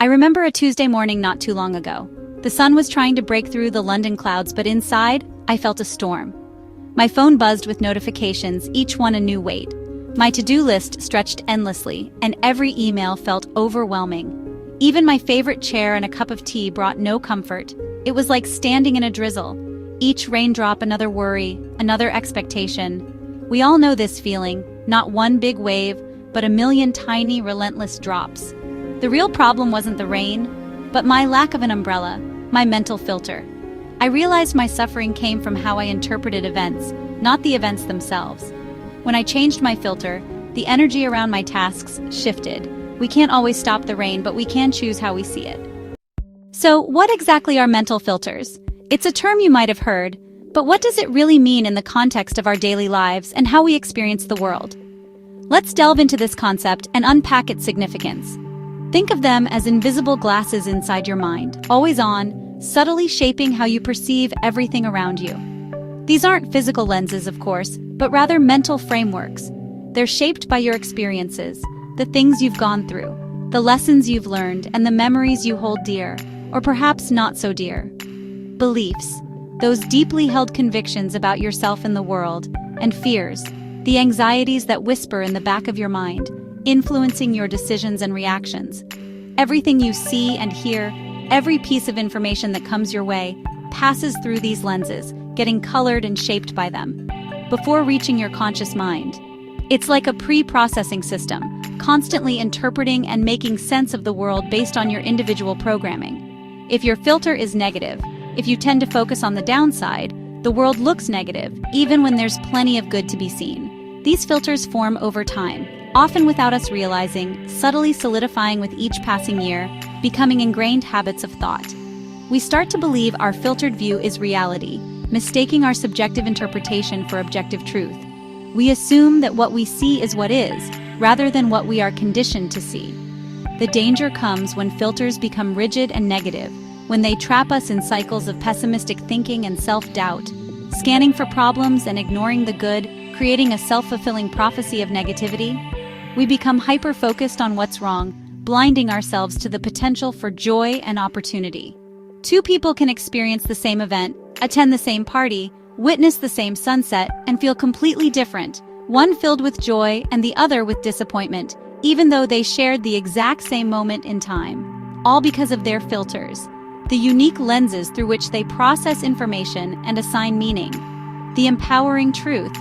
I remember a Tuesday morning not too long ago. The sun was trying to break through the London clouds, but inside, I felt a storm. My phone buzzed with notifications, each one a new weight. My to-do list stretched endlessly, and every email felt overwhelming. Even my favorite chair and a cup of tea brought no comfort. It was like standing in a drizzle. Each raindrop another worry, another expectation. We all know this feeling, not one big wave, but a million tiny, relentless drops. The real problem wasn't the rain, but my lack of an umbrella, my mental filter. I realized my suffering came from how I interpreted events, not the events themselves. When I changed my filter, the energy around my tasks shifted. We can't always stop the rain, but we can choose how we see it. So, what exactly are mental filters? It's a term you might have heard, but what does it really mean in the context of our daily lives and how we experience the world? Let's delve into this concept and unpack its significance. Think of them as invisible glasses inside your mind, always on, subtly shaping how you perceive everything around you. These aren't physical lenses, of course, but rather mental frameworks. They're shaped by your experiences, the things you've gone through, the lessons you've learned, and the memories you hold dear, or perhaps not so dear. Beliefs, those deeply held convictions about yourself and the world, and fears, the anxieties that whisper in the back of your mind, influencing your decisions and reactions. Everything you see and hear, every piece of information that comes your way, passes through these lenses, getting colored and shaped by them, before reaching your conscious mind. It's like a pre-processing system, constantly interpreting and making sense of the world based on your individual programming. If your filter is negative, if you tend to focus on the downside, the world looks negative, even when there's plenty of good to be seen. These filters form over time, often without us realizing, subtly solidifying with each passing year, becoming ingrained habits of thought. We start to believe our filtered view is reality, mistaking our subjective interpretation for objective truth. We assume that what we see is what is, rather than what we are conditioned to see. The danger comes when filters become rigid and negative, when they trap us in cycles of pessimistic thinking and self-doubt, scanning for problems and ignoring the good, creating a self-fulfilling prophecy of negativity. We become hyper-focused on what's wrong, blinding ourselves to the potential for joy and opportunity. Two people can experience the same event, attend the same party, witness the same sunset, and feel completely different, one filled with joy and the other with disappointment, even though they shared the exact same moment in time, all because of their filters, the unique lenses through which they process information and assign meaning. The empowering truth,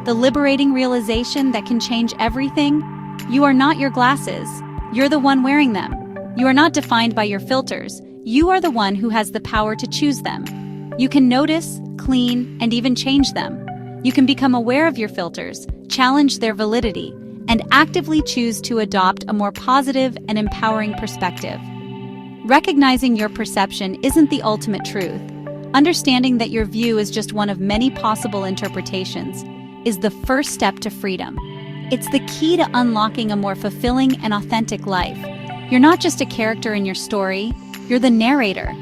the liberating realization that can change everything. You are not your glasses. You're the one wearing them. You are not defined by your filters. You are the one who has the power to choose them. You can notice, clean, and even change them. You can become aware of your filters, challenge their validity, and actively choose to adopt a more positive and empowering perspective. Recognizing your perception isn't the ultimate truth. Understanding that your view is just one of many possible interpretations is the first step to freedom. It's the key to unlocking a more fulfilling and authentic life. You're not just a character in your story, you're the narrator.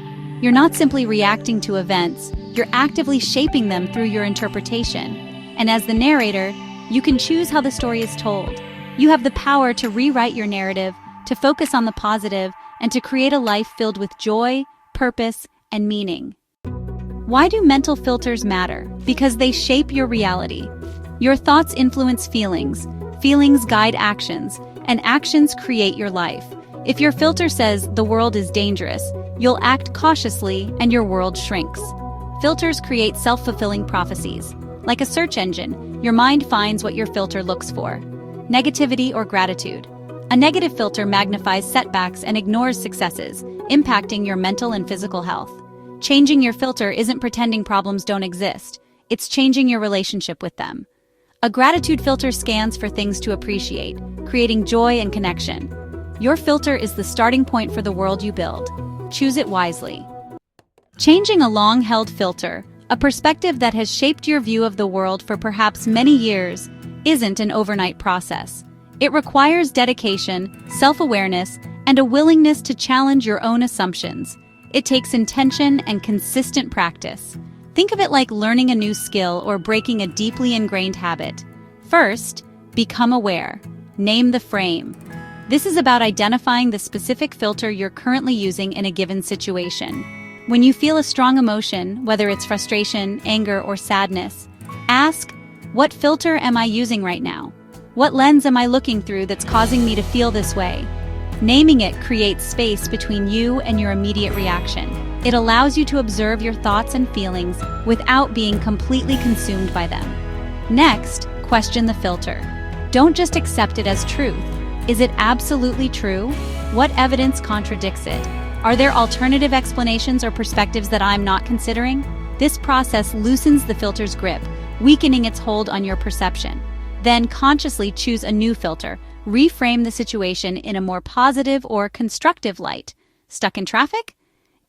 You're not simply reacting to events, you're actively shaping them through your interpretation. And as the narrator, you can choose how the story is told. You have the power to rewrite your narrative, to focus on the positive, and to create a life filled with joy, purpose, and meaning. Why do mental filters matter? Because they shape your reality. Your thoughts influence feelings, feelings guide actions, and actions create your life. If your filter says the world is dangerous, you'll act cautiously and your world shrinks. Filters create self-fulfilling prophecies. Like a search engine, your mind finds what your filter looks for: negativity or gratitude. A negative filter magnifies setbacks and ignores successes, impacting your mental and physical health. Changing your filter isn't pretending problems don't exist, it's changing your relationship with them. A gratitude filter scans for things to appreciate, creating joy and connection. Your filter is the starting point for the world you build. Choose it wisely. Changing a long-held filter, a perspective that has shaped your view of the world for perhaps many years, isn't an overnight process. It requires dedication, self-awareness, and a willingness to challenge your own assumptions. It takes intention and consistent practice. Think of it like learning a new skill or breaking a deeply ingrained habit. First, become aware. Name the frame. This is about identifying the specific filter you're currently using in a given situation. When you feel a strong emotion, whether it's frustration, anger, or sadness, ask, what filter am I using right now? What lens am I looking through that's causing me to feel this way? Naming it creates space between you and your immediate reaction. It allows you to observe your thoughts and feelings without being completely consumed by them. Next, question the filter. Don't just accept it as truth. Is it absolutely true? What evidence contradicts it? Are there alternative explanations or perspectives that I'm not considering? This process loosens the filter's grip, weakening its hold on your perception. Then consciously choose a new filter. Reframe the situation in a more positive or constructive light. Stuck in traffic?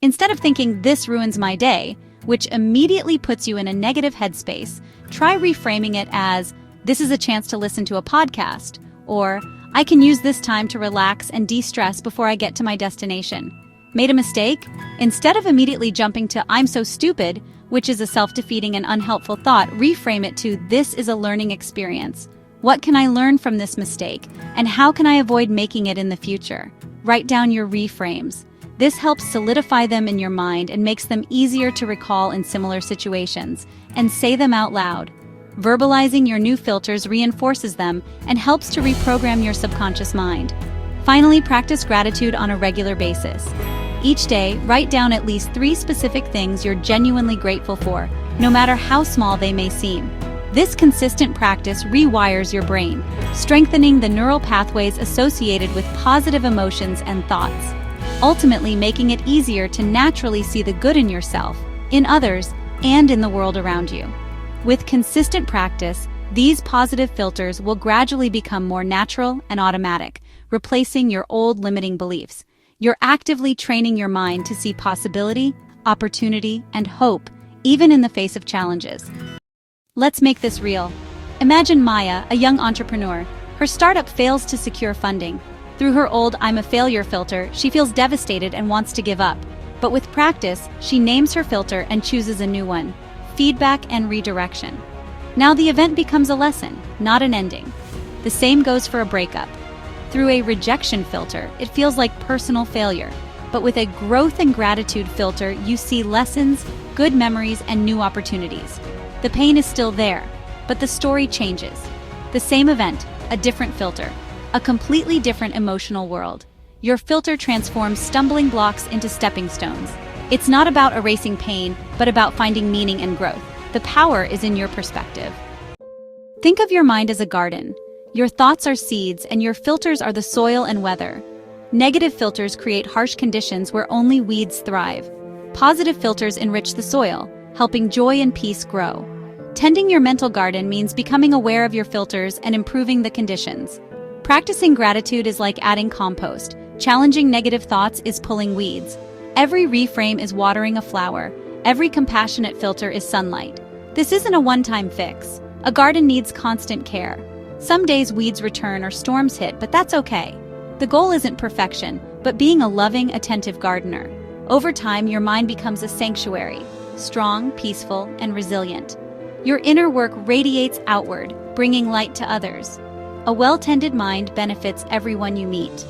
Instead of thinking, this ruins my day, which immediately puts you in a negative headspace, try reframing it as, this is a chance to listen to a podcast, or I can use this time to relax and de-stress before I get to my destination. Made a mistake? Instead of immediately jumping to, I'm so stupid, which is a self-defeating and unhelpful thought, reframe it to, this is a learning experience. What can I learn from this mistake, and how can I avoid making it in the future? Write down your reframes. This helps solidify them in your mind and makes them easier to recall in similar situations, and say them out loud. Verbalizing your new filters reinforces them and helps to reprogram your subconscious mind. Finally, practice gratitude on a regular basis. Each day, write down at least 3 specific things you're genuinely grateful for, no matter how small they may seem. This consistent practice rewires your brain, strengthening the neural pathways associated with positive emotions and thoughts, ultimately making it easier to naturally see the good in yourself, in others, and in the world around you. With consistent practice, these positive filters will gradually become more natural and automatic, replacing your old limiting beliefs. You're actively training your mind to see possibility, opportunity, and hope, even in the face of challenges. Let's make this real. Imagine Maya, a young entrepreneur. Her startup fails to secure funding. Through her old I'm a failure filter, she feels devastated and wants to give up. But with practice, she names her filter and chooses a new one: feedback and redirection. Now the event becomes a lesson, not an ending. The same goes for a breakup. Through a rejection filter, it feels like personal failure. But with a growth and gratitude filter, you see lessons, good memories, and new opportunities. The pain is still there, but the story changes. The same event, a different filter, a completely different emotional world. Your filter transforms stumbling blocks into stepping stones. It's not about erasing pain, but about finding meaning and growth. The power is in your perspective. Think of your mind as a garden. Your thoughts are seeds, and your filters are the soil and weather. Negative filters create harsh conditions where only weeds thrive. Positive filters enrich the soil, helping joy and peace grow. Tending your mental garden means becoming aware of your filters and improving the conditions. Practicing gratitude is like adding compost. Challenging negative thoughts is pulling weeds. Every reframe is watering a flower. Every compassionate filter is sunlight. This isn't a one-time fix. A garden needs constant care. Some days weeds return or storms hit, but that's okay. The goal isn't perfection, but being a loving, attentive gardener. Over time, your mind becomes a sanctuary, strong, peaceful, and resilient. Your inner work radiates outward, bringing light to others. A well-tended mind benefits everyone you meet.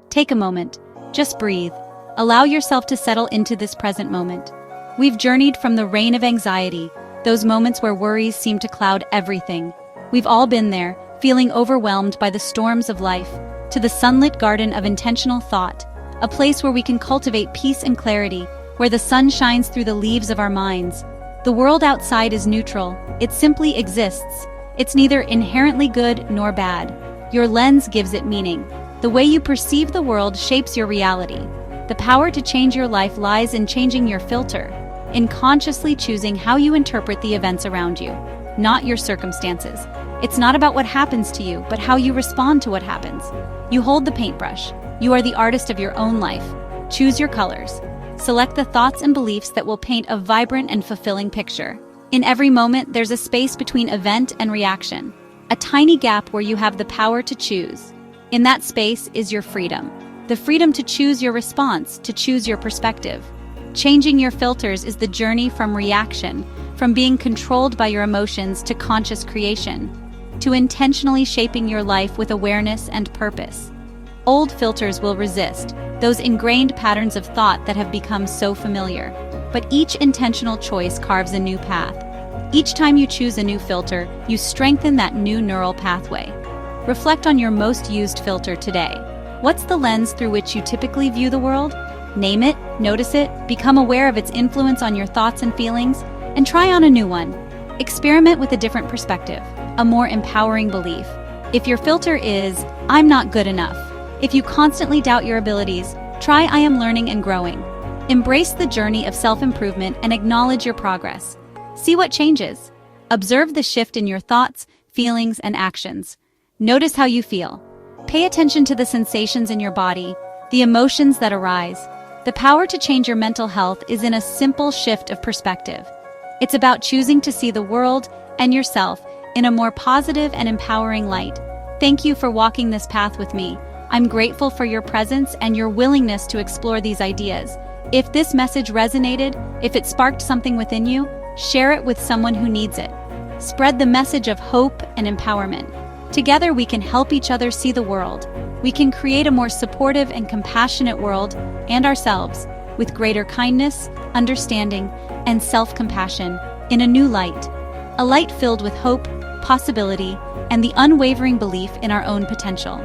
Take a moment. Just breathe. Allow yourself to settle into this present moment. We've journeyed from the rain of anxiety, those moments where worries seem to cloud everything. We've all been there, feeling overwhelmed by the storms of life, to the sunlit garden of intentional thought, a place where we can cultivate peace and clarity, where the sun shines through the leaves of our minds. The world outside is neutral. It simply exists. It's neither inherently good nor bad. Your lens gives it meaning. The way you perceive the world shapes your reality. The power to change your life lies in changing your filter, in consciously choosing how you interpret the events around you, not your circumstances. It's not about what happens to you, but how you respond to what happens. You hold the paintbrush. You are the artist of your own life. Choose your colors. Select the thoughts and beliefs that will paint a vibrant and fulfilling picture. In every moment, there's a space between event and reaction, a tiny gap where you have the power to choose. In that space is your freedom. The freedom to choose your response, to choose your perspective. Changing your filters is the journey from reaction, from being controlled by your emotions to conscious creation, to intentionally shaping your life with awareness and purpose. Old filters will resist, those ingrained patterns of thought that have become so familiar. But each intentional choice carves a new path. Each time you choose a new filter, you strengthen that new neural pathway. Reflect on your most used filter today. What's the lens through which you typically view the world? Name it, notice it, become aware of its influence on your thoughts and feelings, and try on a new one. Experiment with a different perspective, a more empowering belief. If your filter is, "I'm not good enough," if you constantly doubt your abilities, try "I am learning and growing." Embrace the journey of self-improvement and acknowledge your progress. See what changes. Observe the shift in your thoughts, feelings, and actions. Notice how you feel. Pay attention to the sensations in your body, the emotions that arise. The power to change your mental health is in a simple shift of perspective. It's about choosing to see the world and yourself in a more positive and empowering light. Thank you for walking this path with me. I'm grateful for your presence and your willingness to explore these ideas. If this message resonated, if it sparked something within you, share it with someone who needs it. Spread the message of hope and empowerment. Together we can help each other see the world. We can create a more supportive and compassionate world and ourselves with greater kindness, understanding, and self-compassion in a new light. A light filled with hope, possibility, and the unwavering belief in our own potential.